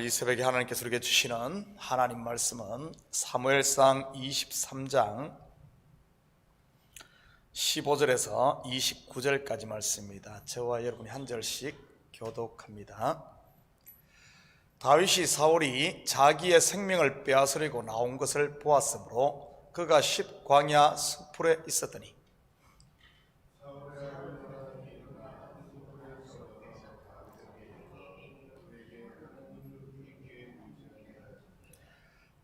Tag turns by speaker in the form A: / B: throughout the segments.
A: 이 새벽에 하나님께서 우리에게 주시는 하나님 말씀은 사무엘상 23장 15절에서 29절까지 말씀입니다. 저와 여러분이 한 절씩 교독합니다. 다윗이 사울이 자기의 생명을 빼앗으려고 나온 것을 보았으므로 그가 십광야 수풀에 있었더니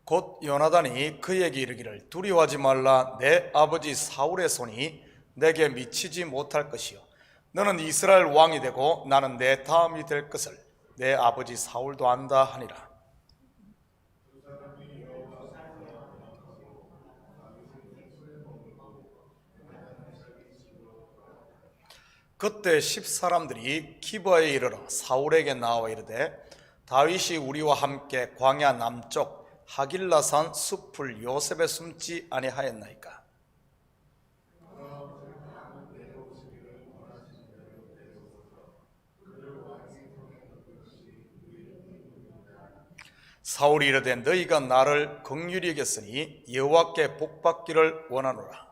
A: 곧 요나단이 그에게 이르기를 두려워하지 말라. 내 아버지 사울의 손이 내게 미치지 못할 것이요 너는 이스라엘 왕이 되고 나는 내 다음이 될 것을 내 아버지 사울도 안다 하니라. 그때 10사람들이 기브아에 이르러 사울에게 나와 이르되 다윗이 우리와 함께 광야 남쪽 하길라산 숲을 요셉에 숨지 아니하였나이까. 사울이 이르되 너희가 나를 긍휼히 여겼으니 여호와께 복받기를 원하노라.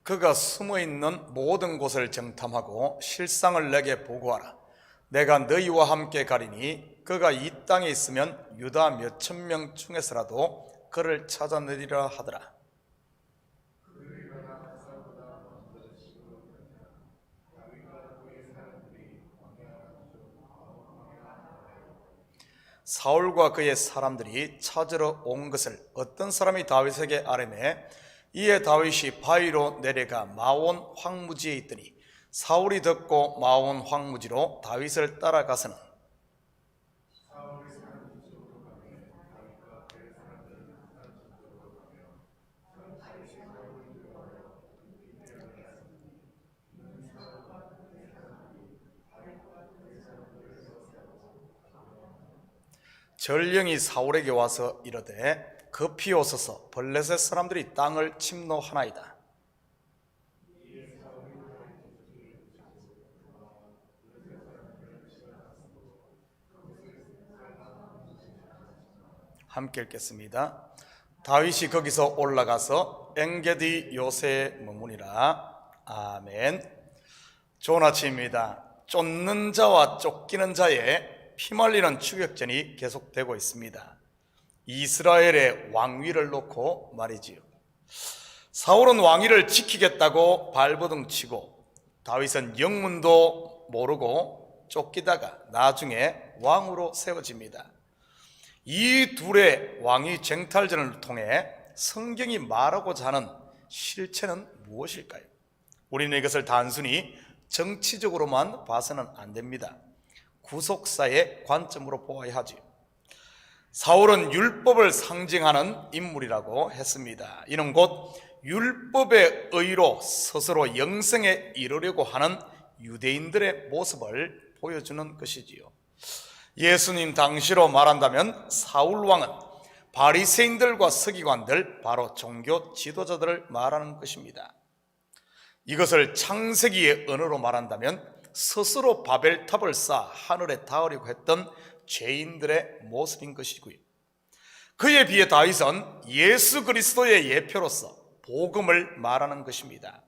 A: 그가 숨어있는 모든 곳을 정탐하고 실상을 내게 보고하라. 내가 너희와 함께 가리니 그가 이 땅에 있으면 유다 몇천 명 중에서라도 그를 찾아내리라 하더라. 사울과 그의 사람들이 찾으러 온 것을 어떤 사람이 다윗에게 아뢰매 이에 다윗이 바위로 내려가 마온 황무지에 있더니 사울이 듣고 마온 황무지로 다윗을 따라가서는 전령이 사울에게 와서 이르되 급히 오소서 블레셋 사람들이 땅을 침노하나이다. 함께 읽겠습니다. 다윗이 거기서 올라가서 엔게디 요새에 머무니라. 아멘. 좋은 아침입니다. 쫓는 자와 쫓기는 자의 피말리는 추격전이 계속되고 있습니다. 이스라엘의 왕위를 놓고 말이지요. 사울은 왕위를 지키겠다고 발버둥 치고 다윗은 영문도 모르고 쫓기다가 나중에 왕으로 세워집니다. 이 둘의 왕위 쟁탈전을 통해 성경이 말하고자 하는 실체는 무엇일까요? 우리는 이것을 단순히 정치적으로만 봐서는 안 됩니다. 구속사의 관점으로 보아야 하지요. 사울은 율법을 상징하는 인물이라고 했습니다. 이는 곧 율법의 의로 스스로 영생에 이르려고 하는 유대인들의 모습을 보여주는 것이지요. 예수님 당시로 말한다면 사울 왕은 바리새인들과 서기관들, 바로 종교 지도자들을 말하는 것입니다. 이것을 창세기의 언어로 말한다면 스스로 바벨탑을 쌓아 하늘에 닿으려고 했던 죄인들의 모습인 것이고요. 그에 비해 다윗은 예수 그리스도의 예표로서 복음을 말하는 것입니다.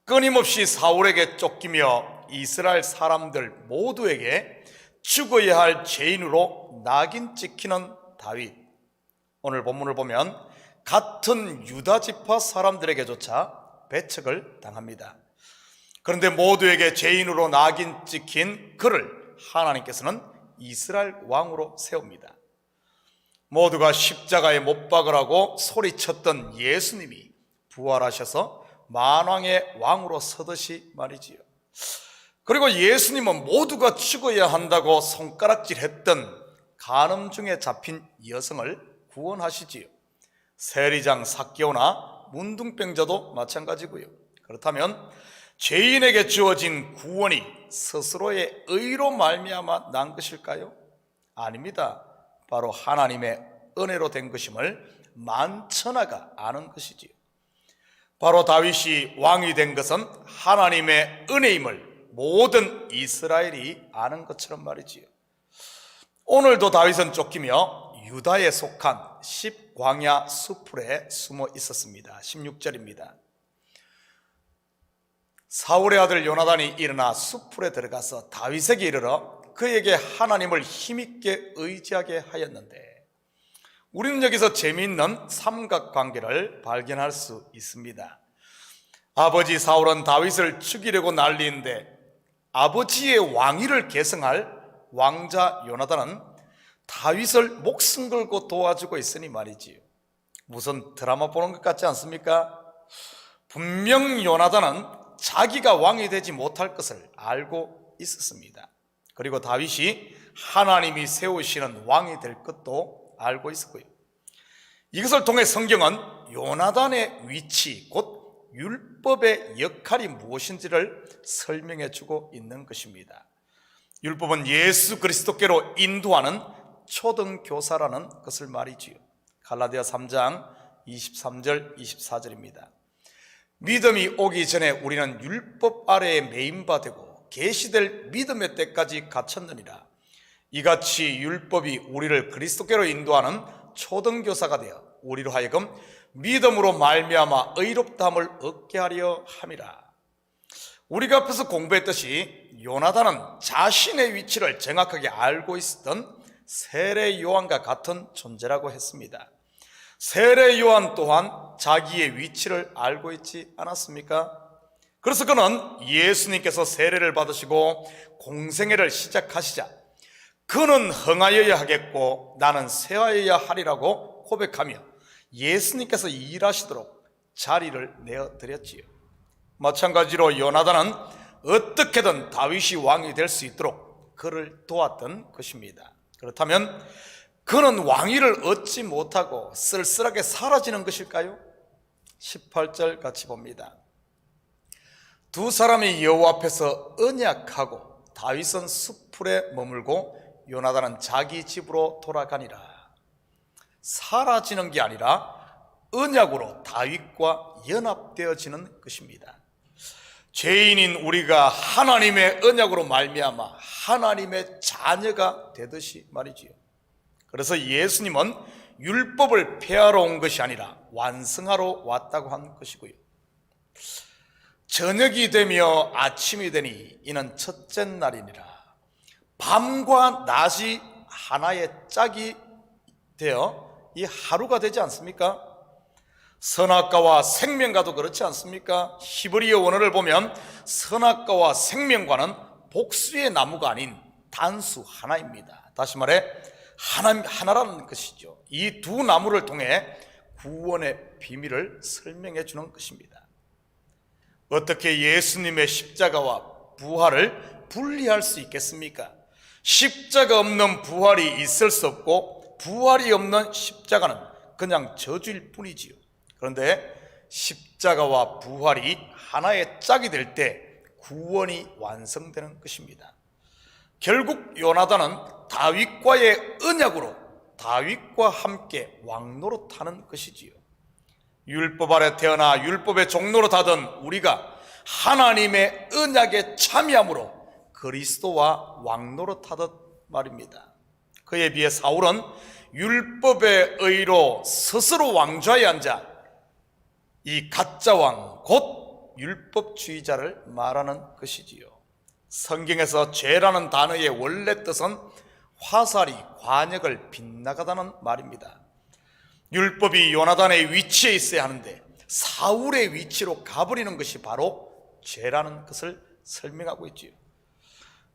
A: 끊임없이 사울에게 쫓기며 이스라엘 사람들 모두에게 죽어야 할 죄인으로 낙인 찍히는 다윗. 오늘 본문을 보면 같은 유다 지파 사람들에게조차 배척을 당합니다. 그런데 모두에게 죄인으로 낙인 찍힌 그를 하나님께서는 이스라엘 왕으로 세웁니다. 모두가 십자가에 못 박으라고 소리쳤던 예수님이 부활하셔서 만왕의 왕으로 서듯이 말이지요. 그리고 예수님은 모두가 죽어야 한다고 손가락질했던 간음 중에 잡힌 여성을 구원하시지요. 세리장 삭개오나 문둥병자도 마찬가지고요. 그렇다면 죄인에게 주어진 구원이 스스로의 의로 말미암아 난 것일까요? 아닙니다. 바로 하나님의 은혜로 된 것임을 만천하가 아는 것이지요. 바로 다윗이 왕이 된 것은 하나님의 은혜임을 모든 이스라엘이 아는 것처럼 말이지요. 오늘도 다윗은 쫓기며 유다에 속한 10광야 수풀에 숨어 있었습니다. 16절입니다. 사울의 아들 요나단이 일어나 수풀에 들어가서 다윗에게 이르러 그에게 하나님을 힘있게 의지하게 하였는데, 우리는 여기서 재미있는 삼각관계를 발견할 수 있습니다. 아버지 사울은 다윗을 죽이려고 난리인데 아버지의 왕위를 계승할 왕자 요나단은 다윗을 목숨 걸고 도와주고 있으니 말이지요. 무슨 드라마 보는 것 같지 않습니까? 분명 요나단은 자기가 왕이 되지 못할 것을 알고 있었습니다. 그리고 다윗이 하나님이 세우시는 왕이 될 것도 알고 있었고요. 이것을 통해 성경은 요나단의 위치, 곧 율법의 역할이 무엇인지를 설명해 주고 있는 것입니다. 율법은 예수 그리스도께로 인도하는 초등교사라는 것을 말이지요. 갈라디아 3장 23절 24절입니다. 믿음이 오기 전에 우리는 율법 아래에 매인바 되고 계시될 믿음의 때까지 갇혔느니라. 이같이 율법이 우리를 그리스도께로 인도하는 초등교사가 되어 우리로 하여금 믿음으로 말미암아 의롭다함을 얻게 하려 함이라. 우리가 앞에서 공부했듯이 요나단은 자신의 위치를 정확하게 알고 있었던 세례 요한과 같은 존재라고 했습니다. 세례 요한 또한 자기의 위치를 알고 있지 않았습니까? 그래서 그는 예수님께서 세례를 받으시고 공생애를 시작하시자 그는 흥하여야 하겠고 나는 쇠하여야 하리라고 고백하며 예수님께서 일하시도록 자리를 내어드렸지요. 마찬가지로 요나단은 어떻게든 다윗이 왕이 될 수 있도록 그를 도왔던 것입니다. 그렇다면 그는 왕위를 얻지 못하고 쓸쓸하게 사라지는 것일까요? 18절 같이 봅니다. 두 사람이 여호와 앞에서 언약하고 다윗은 수풀에 머물고 요나단은 자기 집으로 돌아가니라. 사라지는 게 아니라 언약으로 다윗과 연합되어지는 것입니다. 죄인인 우리가 하나님의 언약으로 말미암아 하나님의 자녀가 되듯이 말이지요. 그래서 예수님은 율법을 폐하러 온 것이 아니라 완성하러 왔다고 한 것이고요. 저녁이 되며 아침이 되니 이는 첫째 날이니라. 밤과 낮이 하나의 짝이 되어 이 하루가 되지 않습니까? 선악과와 생명과도 그렇지 않습니까? 히브리어 원어를 보면 선악과와 생명과는 복수의 나무가 아닌 단수 하나입니다. 다시 말해 하나라는 것이죠. 이 두 나무를 통해 구원의 비밀을 설명해 주는 것입니다. 어떻게 예수님의 십자가와 부활을 분리할 수 있겠습니까? 십자가 없는 부활이 있을 수 없고 부활이 없는 십자가는 그냥 저주일 뿐이지요. 그런데 십자가와 부활이 하나의 짝이 될 때 구원이 완성되는 것입니다. 결국 요나단은 다윗과의 언약으로 다윗과 함께 왕노릇하는 것이지요. 율법 아래 태어나 율법의 종노릇하던 우리가 하나님의 언약에 참여함으로 그리스도와 왕노릇하듯 말입니다. 그에 비해 사울은 율법의 의로 스스로 왕좌에 앉아 이 가짜 왕, 곧 율법주의자를 말하는 것이지요. 성경에서 죄라는 단어의 원래 뜻은 화살이 관역을 빗나가다는 말입니다. 율법이 요나단의 위치에 있어야 하는데 사울의 위치로 가버리는 것이 바로 죄라는 것을 설명하고 있지요.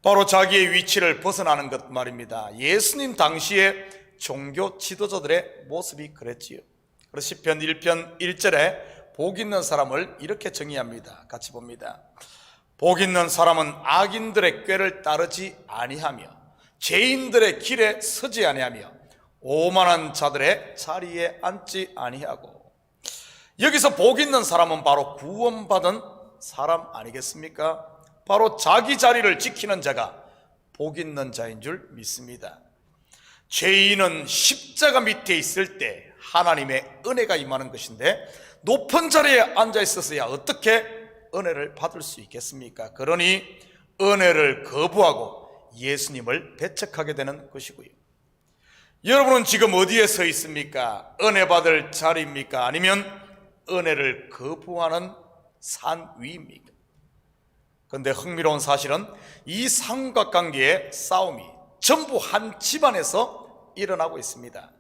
A: 바로 자기의 위치를 벗어나는 것 말입니다. 예수님 당시의 종교 지도자들의 모습이 그랬지요. 그래서 시편 1편 1절에 복 있는 사람을 이렇게 정의합니다. 같이 봅니다. 복 있는 사람은 악인들의 꾀를 따르지 아니하며 죄인들의 길에 서지 아니하며 오만한 자들의 자리에 앉지 아니하고. 여기서 복 있는 사람은 바로 구원받은 사람 아니겠습니까? 바로 자기 자리를 지키는 자가 복 있는 자인 줄 믿습니다. 죄인은 십자가 밑에 있을 때 하나님의 은혜가 임하는 것인데, 높은 자리에 앉아 있어서야 어떻게 은혜를 받을 수 있겠습니까? 그러니 은혜를 거부하고 예수님을 배척하게 되는 것이고요. 여러분은 지금 어디에 서 있습니까? 은혜 받을 자리입니까? 아니면 은혜를 거부하는 산 위입니까? 그런데 흥미로운 사실은 이 삼각관계의 싸움이 전부 한 집안에서 일어나고 있습니다.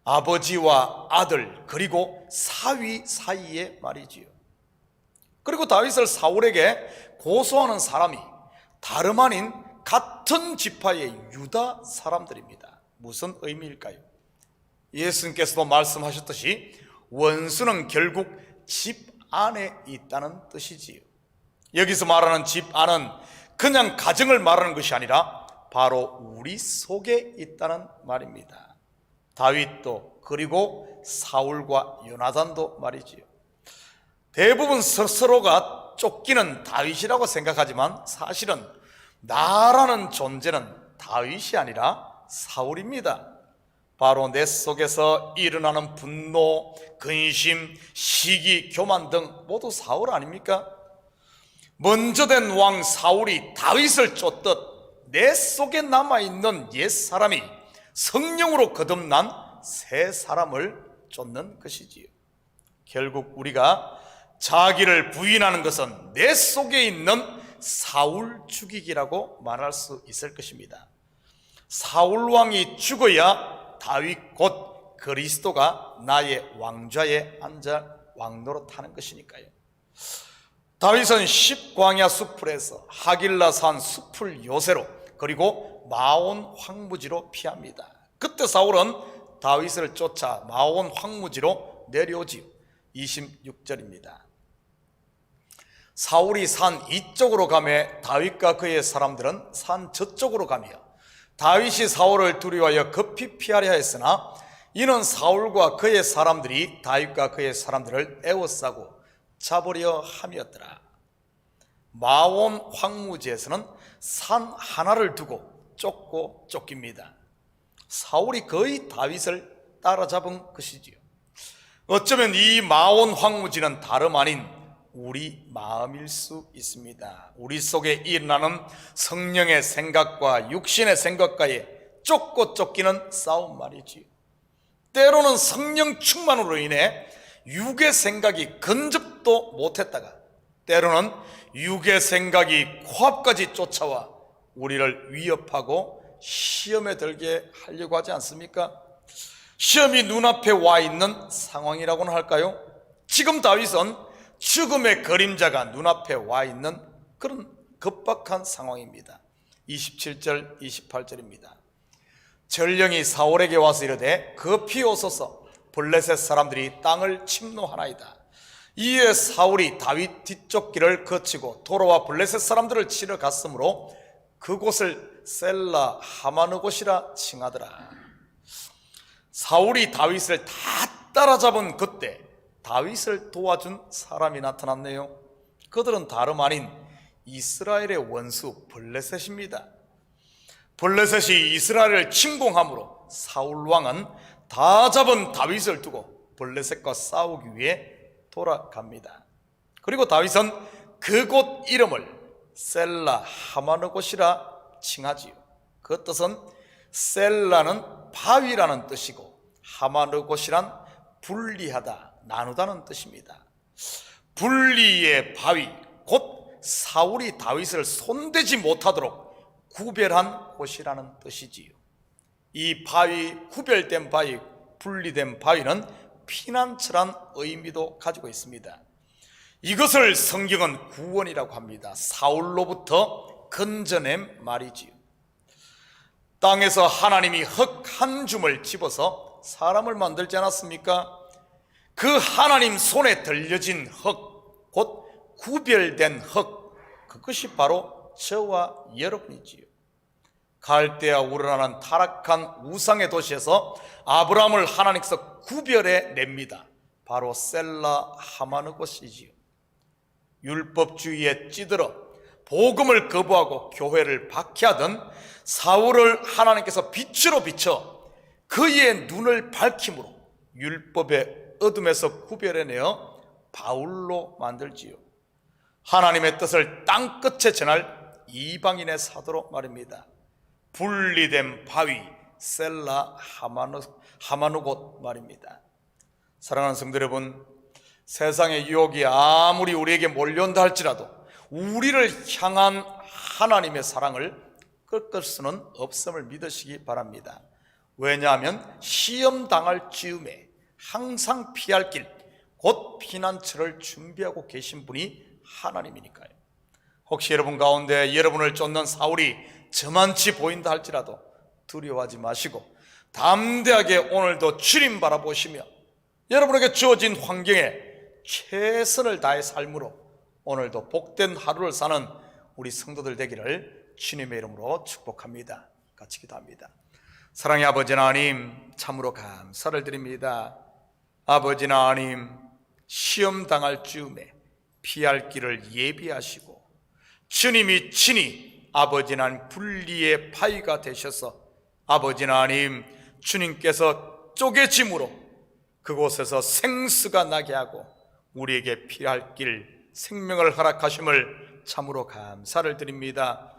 A: 아버지와 아들, 그리고 사위 사이에 말이지요. 그리고 다윗을 사울에게 고소하는 사람이 다름 아닌 같은 지파의 유다 사람들입니다. 무슨 의미일까요? 예수님께서도 말씀하셨듯이 원수는 결국 집 안에 있다는 뜻이지요. 여기서 말하는 집 안은 그냥 가정을 말하는 것이 아니라 바로 우리 속에 있다는 말입니다. 다윗도, 그리고 사울과 요나단도 말이지요. 대부분 스스로가 쫓기는 다윗이라고 생각하지만 사실은 나라는 존재는 다윗이 아니라 사울입니다. 바로 내 속에서 일어나는 분노, 근심, 시기, 교만 등 모두 사울 아닙니까? 먼저 된 왕 사울이 다윗을 쫓듯 내 속에 남아있는 옛사람이 성령으로 거듭난 새 사람을 쫓는 것이지요. 결국 우리가 자기를 부인하는 것은 내 속에 있는 사울 죽이기라고 말할 수 있을 것입니다. 사울 왕이 죽어야 다윗 곧 그리스도가 나의 왕좌에 앉아 왕노릇하는 것이니까요. 다윗은 십광야 수풀에서 하길라 산 수풀 요새로, 그리고 마온 황무지로 피합니다. 그때 사울은 다윗을 쫓아 마온 황무지로 내려오지요. 26절입니다. 사울이 산 이쪽으로 가매 다윗과 그의 사람들은 산 저쪽으로 가며 다윗이 사울을 두려워하여 급히 피하려 했으나 이는 사울과 그의 사람들이 다윗과 그의 사람들을 에워싸고 잡으려 함이었더라. 마온 황무지에서는 산 하나를 두고 쫓고 쫓깁니다. 사울이 거의 다윗을 따라잡은 것이지요. 어쩌면 이 마온 황무지는 다름 아닌 우리 마음일 수 있습니다. 우리 속에 일어나는 성령의 생각과 육신의 생각과의 쫓고 쫓기는 싸움 말이지요. 때로는 성령 충만으로 인해 육의 생각이 근접도 못했다가, 때로는 육의 생각이 코앞까지 쫓아와 우리를 위협하고 시험에 들게 하려고 하지 않습니까? 시험이 눈앞에 와 있는 상황이라고는 할까요? 지금 다윗은 죽음의 그림자가 눈앞에 와 있는 그런 급박한 상황입니다. 27절 28절입니다. 전령이 사울에게 와서 이르되 급히 오소서, 블레셋 사람들이 땅을 침노하나이다. 이에 사울이 다윗 뒤쪽 길을 거치고 돌아와 블레셋 사람들을 치러 갔으므로 그곳을 셀라 하마느곳이라 칭하더라. 사울이 다윗을 다 따라잡은 그때 다윗을 도와준 사람이 나타났네요. 그들은 다름 아닌 이스라엘의 원수 블레셋입니다. 블레셋이 이스라엘을 침공함으로 사울 왕은 다 잡은 다윗을 두고 블레셋과 싸우기 위해 돌아갑니다. 그리고 다윗은 그곳 이름을 셀라 하마느곳이라 칭하지요. 그 뜻은 셀라는 바위라는 뜻이고 하마느곳이란 분리하다, 나누다는 뜻입니다. 분리의 바위, 곧 사울이 다윗을 손대지 못하도록 구별한 곳이라는 뜻이지요. 이 바위, 구별된 바위, 분리된 바위는 피난처란 의미도 가지고 있습니다. 이것을 성경은 구원이라고 합니다. 사울로부터 건져낸 말이지요. 땅에서 하나님이 흙 한 줌을 집어서 사람을 만들지 않았습니까? 그 하나님 손에 들려진 흙, 곧 구별된 흙, 그것이 바로 저와 여러분이지요. 갈대아 우르라는 타락한 우상의 도시에서 아브라함을 하나님께서 구별해 냅니다. 바로 셀라 하마느곳이지요. 율법주의에 찌들어 복음을 거부하고 교회를 박해하던 사울을 하나님께서 빛으로 비춰 그의 눈을 밝힘으로 율법의 어둠에서 구별해내어 바울로 만들지요. 하나님의 뜻을 땅끝에 전할 이방인의 사도로 말입니다. 분리된 바위 셀라 하마누곳 말입니다. 사랑하는 성도 여러분, 세상의 유혹이 아무리 우리에게 몰려온다 할지라도 우리를 향한 하나님의 사랑을 꺾을 수는 없음을 믿으시기 바랍니다. 왜냐하면 시험 당할 즈음에 항상 피할 길, 곧 피난처를 준비하고 계신 분이 하나님이니까요. 혹시 여러분 가운데 여러분을 쫓는 사울이 저만치 보인다 할지라도 두려워하지 마시고 담대하게 오늘도 주님 바라보시며 여러분에게 주어진 환경에 최선을 다해 삶으로 오늘도 복된 하루를 사는 우리 성도들 되기를 주님의 이름으로 축복합니다. 같이 기도합니다. 사랑의 아버지 하나님, 참으로 감사를 드립니다. 아버지 하나님, 시험 당할 즈음에 피할 길을 예비하시고 주님이 친히 아버지 하나님 분리의 파이가 되셔서 아버지 하나님, 주님께서 쪼개짐으로 그곳에서 생수가 나게 하고 우리에게 피할 길 생명을 허락하심을 참으로 감사를 드립니다.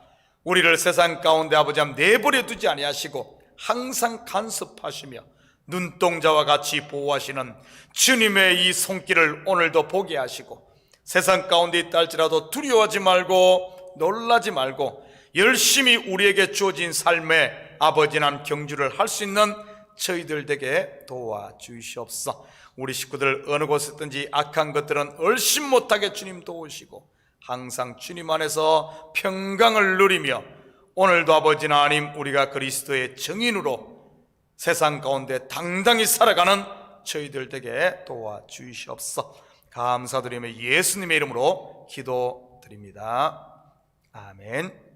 A: 우리를 세상 가운데 아버지 하나님 내버려 두지 아니하시고 항상 간섭하시며 눈동자와 같이 보호하시는 주님의 이 손길을 오늘도 보게 하시고 세상 가운데 있다 할지라도 두려워하지 말고 놀라지 말고 열심히 우리에게 주어진 삶에 아버지 하나님 경주를 할 수 있는 저희들 되게 도와주시옵소서. 우리 식구들 어느 곳에 있든지 악한 것들은 얼씬 못하게 주님 도우시고 항상 주님 안에서 평강을 누리며 오늘도 아버지 하나님 우리가 그리스도의 증인으로 세상 가운데 당당히 살아가는 저희들 되게 도와주시옵소서. 감사드리며 예수님의 이름으로 기도드립니다. 아멘.